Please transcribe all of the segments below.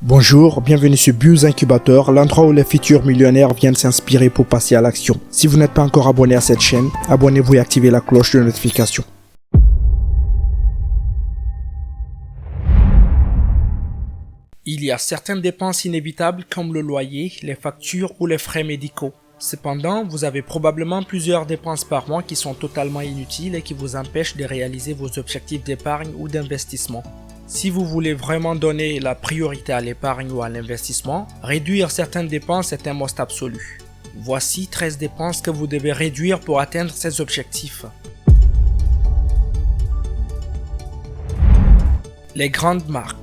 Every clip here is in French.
Bonjour, bienvenue sur Buzz Incubateur, l'endroit où les futurs millionnaires viennent s'inspirer pour passer à l'action. Si vous n'êtes pas encore abonné à cette chaîne, abonnez-vous et activez la cloche de notification. Il y a certaines dépenses inévitables comme le loyer, les factures ou les frais médicaux. Cependant, vous avez probablement plusieurs dépenses par mois qui sont totalement inutiles et qui vous empêchent de réaliser vos objectifs d'épargne ou d'investissement. Si vous voulez vraiment donner la priorité à l'épargne ou à l'investissement, réduire certaines dépenses est un must absolu. Voici 13 dépenses que vous devez réduire pour atteindre ces objectifs. Les grandes marques.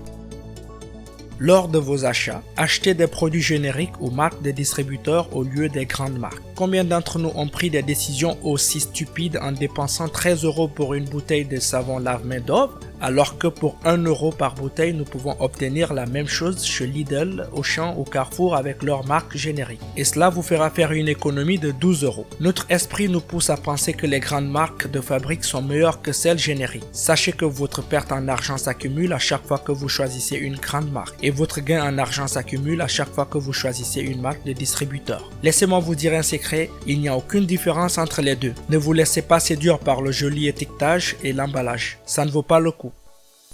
Lors de vos achats, achetez des produits génériques ou marques de distributeurs au lieu des grandes marques. Combien d'entre nous ont pris des décisions aussi stupides en dépensant 13 € pour une bouteille de savon lave-mains Dove, alors que pour 1 € par bouteille, nous pouvons obtenir la même chose chez Lidl, Auchan ou Carrefour avec leur marque générique. Et cela vous fera faire une économie de 12 €. Notre esprit nous pousse à penser que les grandes marques de fabrique sont meilleures que celles génériques. Sachez que votre perte en argent s'accumule à chaque fois que vous choisissez une grande marque. Et votre gain en argent s'accumule à chaque fois que vous choisissez une marque de distributeur. Laissez-moi vous dire un secret, il n'y a aucune différence entre les deux. Ne vous laissez pas séduire par le joli étiquetage et l'emballage. Ça ne vaut pas le coup.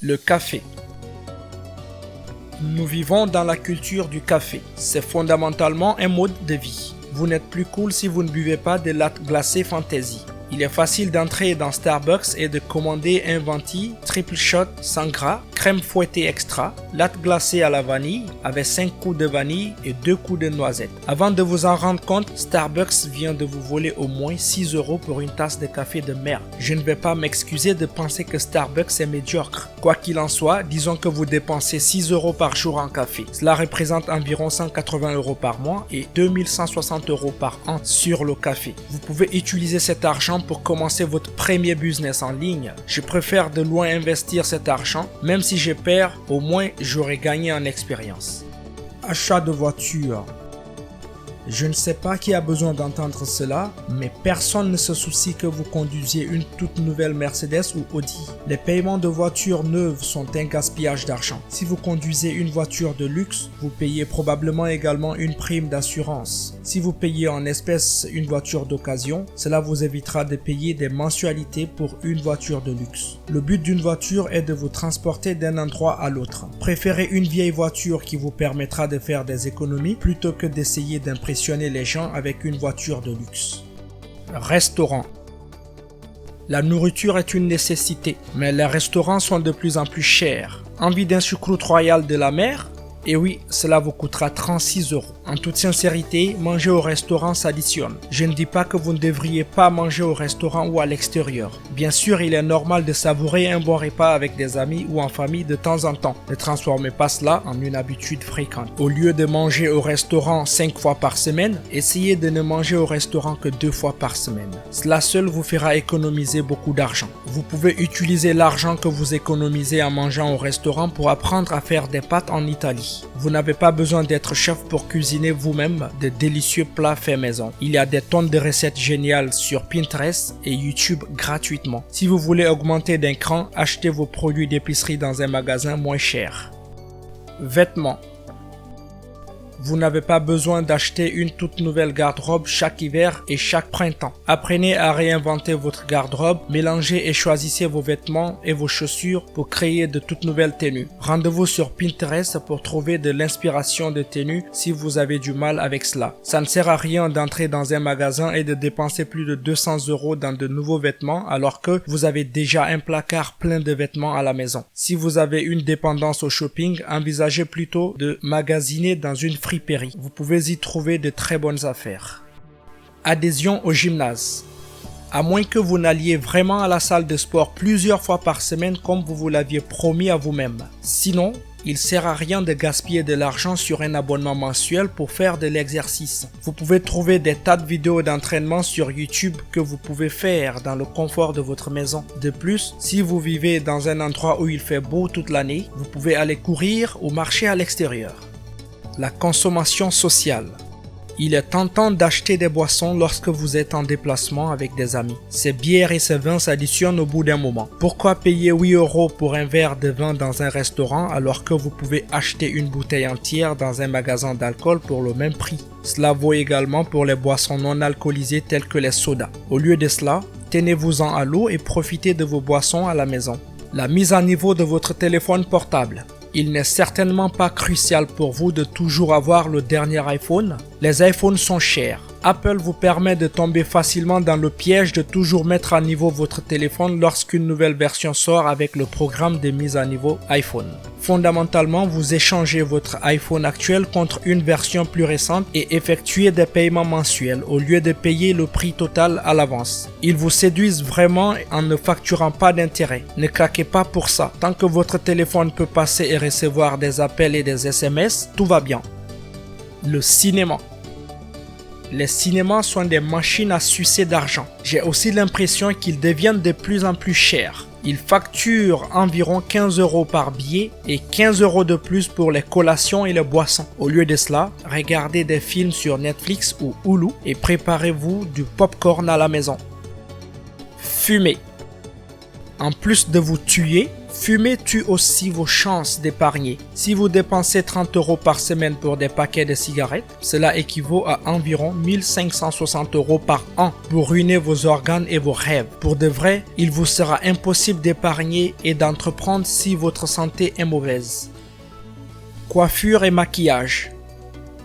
Le café. Nous vivons dans la culture du café. C'est fondamentalement un mode de vie. Vous n'êtes plus cool si vous ne buvez pas de latte glacée Fantasy. Il est facile d'entrer dans Starbucks et de commander un venti, triple shot sans gras, crème fouettée extra, latte glacée à la vanille avec 5 coups de vanille et 2 coups de noisette. Avant de vous en rendre compte, Starbucks vient de vous voler au moins 6 € pour une tasse de café de merde. Je ne vais pas m'excuser de penser que Starbucks est médiocre. Quoi qu'il en soit, disons que vous dépensez 6 € par jour en café. Cela représente environ 180 € par mois et 2160 € par an sur le café. Vous pouvez utiliser cet argent pour commencer votre premier business en ligne. Je préfère de loin investir cet argent, même si je perds, au moins j'aurai gagné en expérience. Achat de voiture. Je ne sais pas qui a besoin d'entendre cela, mais personne ne se soucie que vous conduisiez une toute nouvelle Mercedes ou Audi. Les paiements de voitures neuves sont un gaspillage d'argent. Si vous conduisez une voiture de luxe, vous payez probablement également une prime d'assurance. Si vous payez en espèces une voiture d'occasion, cela vous évitera de payer des mensualités pour une voiture de luxe. Le but d'une voiture est de vous transporter d'un endroit à l'autre. Préférez une vieille voiture qui vous permettra de faire des économies plutôt que d'essayer d'impressionner les gens avec une voiture de luxe. Restaurant. La nourriture est une nécessité, mais les restaurants sont de plus en plus chers. Envie d'un choucroute royal de la mer? Et oui, cela vous coûtera 36 €. En toute sincérité, manger au restaurant s'additionne. Je ne dis pas que vous ne devriez pas manger au restaurant ou à l'extérieur. Bien sûr, il est normal de savourer un bon repas avec des amis ou en famille de temps en temps. Ne transformez pas cela en une habitude fréquente. Au lieu de manger au restaurant 5 fois par semaine, essayez de ne manger au restaurant que 2 fois par semaine. Cela seul vous fera économiser beaucoup d'argent. Vous pouvez utiliser l'argent que vous économisez en mangeant au restaurant pour apprendre à faire des pâtes en Italie. Vous n'avez pas besoin d'être chef pour cuisiner vous-même de délicieux plats faits maison. Il y a des tonnes de recettes géniales sur Pinterest et YouTube gratuitement. Si vous voulez augmenter d'un cran, achetez vos produits d'épicerie dans un magasin moins cher. Vêtements. Vous n'avez pas besoin d'acheter une toute nouvelle garde-robe chaque hiver et chaque printemps. Apprenez à réinventer votre garde-robe, mélangez et choisissez vos vêtements et vos chaussures pour créer de toutes nouvelles tenues. Rendez-vous sur Pinterest pour trouver de l'inspiration de tenues si vous avez du mal avec cela. Ça ne sert à rien d'entrer dans un magasin et de dépenser plus de 200 € dans de nouveaux vêtements alors que vous avez déjà un placard plein de vêtements à la maison. Si vous avez une dépendance au shopping, envisagez plutôt de magasiner dans une friperie. Vous pouvez y trouver de très bonnes affaires. Adhésion au gymnase. À moins que vous n'alliez vraiment à la salle de sport plusieurs fois par semaine comme vous l'aviez promis à vous-même. Sinon, il ne sert à rien de gaspiller de l'argent sur un abonnement mensuel pour faire de l'exercice. Vous pouvez trouver des tas de vidéos d'entraînement sur YouTube que vous pouvez faire dans le confort de votre maison. De plus, si vous vivez dans un endroit où il fait beau toute l'année, vous pouvez aller courir ou marcher à l'extérieur. La consommation sociale. Il est tentant d'acheter des boissons lorsque vous êtes en déplacement avec des amis. Ces bières et ces vins s'additionnent au bout d'un moment. Pourquoi payer 8 € pour un verre de vin dans un restaurant alors que vous pouvez acheter une bouteille entière dans un magasin d'alcool pour le même prix? Cela vaut également pour les boissons non alcoolisées telles que les sodas. Au lieu de cela, tenez-vous-en à l'eau et profitez de vos boissons à la maison. La mise à niveau de votre téléphone portable. Il n'est certainement pas crucial pour vous de toujours avoir le dernier iPhone. Les iPhones sont chers. Apple vous permet de tomber facilement dans le piège de toujours mettre à niveau votre téléphone lorsqu'une nouvelle version sort avec le programme de mise à niveau iPhone. Fondamentalement, vous échangez votre iPhone actuel contre une version plus récente et effectuez des paiements mensuels au lieu de payer le prix total à l'avance. Ils vous séduisent vraiment en ne facturant pas d'intérêt. Ne craquez pas pour ça. Tant que votre téléphone peut passer et recevoir des appels et des SMS, tout va bien. Le cinéma. Les cinémas sont des machines à sucer d'argent. J'ai aussi l'impression qu'ils deviennent de plus en plus chers. Ils facturent environ 15 € par billet et 15 € de plus pour les collations et les boissons. Au lieu de cela, regardez des films sur Netflix ou Hulu et préparez-vous du popcorn à la maison. Fumer. En plus de vous tuer, fumer tue aussi vos chances d'épargner. Si vous dépensez 30 € par semaine pour des paquets de cigarettes, cela équivaut à environ 1560 € par an pour ruiner vos organes et vos rêves. Pour de vrai, il vous sera impossible d'épargner et d'entreprendre si votre santé est mauvaise. Coiffure et maquillage.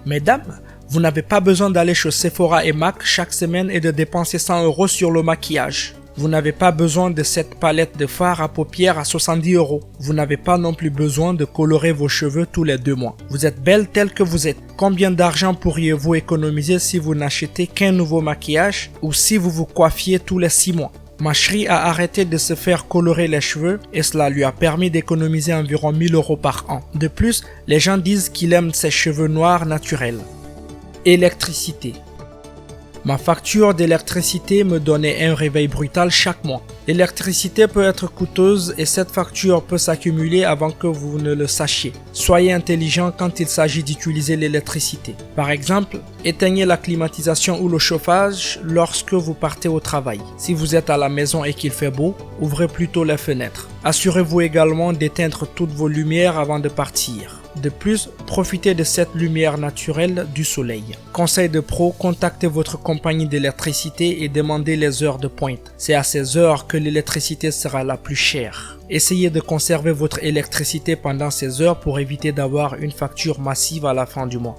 Mesdames, vous n'avez pas besoin d'aller chez Sephora et MAC chaque semaine et de dépenser 100 € sur le maquillage. Vous n'avez pas besoin de cette palette de fard à paupières à 70 €. Vous n'avez pas non plus besoin de colorer vos cheveux tous les 2 mois. Vous êtes belle telle que vous êtes. Combien d'argent pourriez-vous économiser si vous n'achetez qu'un nouveau maquillage ou si vous vous coiffiez tous les 6 mois? Ma chérie a arrêté de se faire colorer les cheveux et cela lui a permis d'économiser environ 1000 € par an. De plus, les gens disent qu'il aime ses cheveux noirs naturels. Électricité. Ma facture d'électricité me donnait un réveil brutal chaque mois. L'électricité peut être coûteuse et cette facture peut s'accumuler avant que vous ne le sachiez. Soyez intelligent quand il s'agit d'utiliser l'électricité. Par exemple, éteignez la climatisation ou le chauffage lorsque vous partez au travail. Si vous êtes à la maison et qu'il fait beau, ouvrez plutôt les fenêtres. Assurez-vous également d'éteindre toutes vos lumières avant de partir. De plus, profitez de cette lumière naturelle du soleil. Conseil de pro, contactez votre compagnie d'électricité et demandez les heures de pointe. C'est à ces heures que l'électricité sera la plus chère. Essayez de conserver votre électricité pendant ces heures pour éviter d'avoir une facture massive à la fin du mois.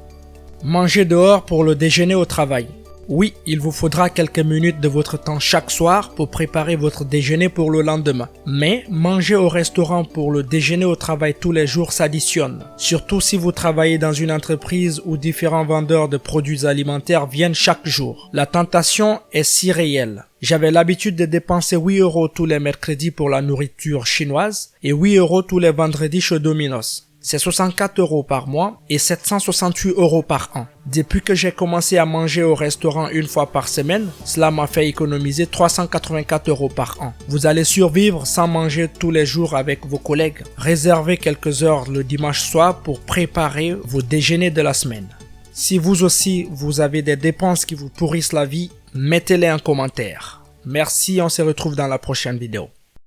Mangez dehors pour le déjeuner au travail. Oui, il vous faudra quelques minutes de votre temps chaque soir pour préparer votre déjeuner pour le lendemain. Mais manger au restaurant pour le déjeuner au travail tous les jours s'additionne. Surtout si vous travaillez dans une entreprise où différents vendeurs de produits alimentaires viennent chaque jour. La tentation est si réelle. J'avais l'habitude de dépenser 8 € tous les mercredis pour la nourriture chinoise et 8 € tous les vendredis chez Domino's. C'est 64 € par mois et 768 € par an. Depuis que j'ai commencé à manger au restaurant une fois par semaine, cela m'a fait économiser 384 € par an. Vous allez survivre sans manger tous les jours avec vos collègues. Réservez quelques heures le dimanche soir pour préparer vos déjeuners de la semaine. Si vous aussi, vous avez des dépenses qui vous pourrissent la vie, mettez-les en commentaire. Merci, on se retrouve dans la prochaine vidéo.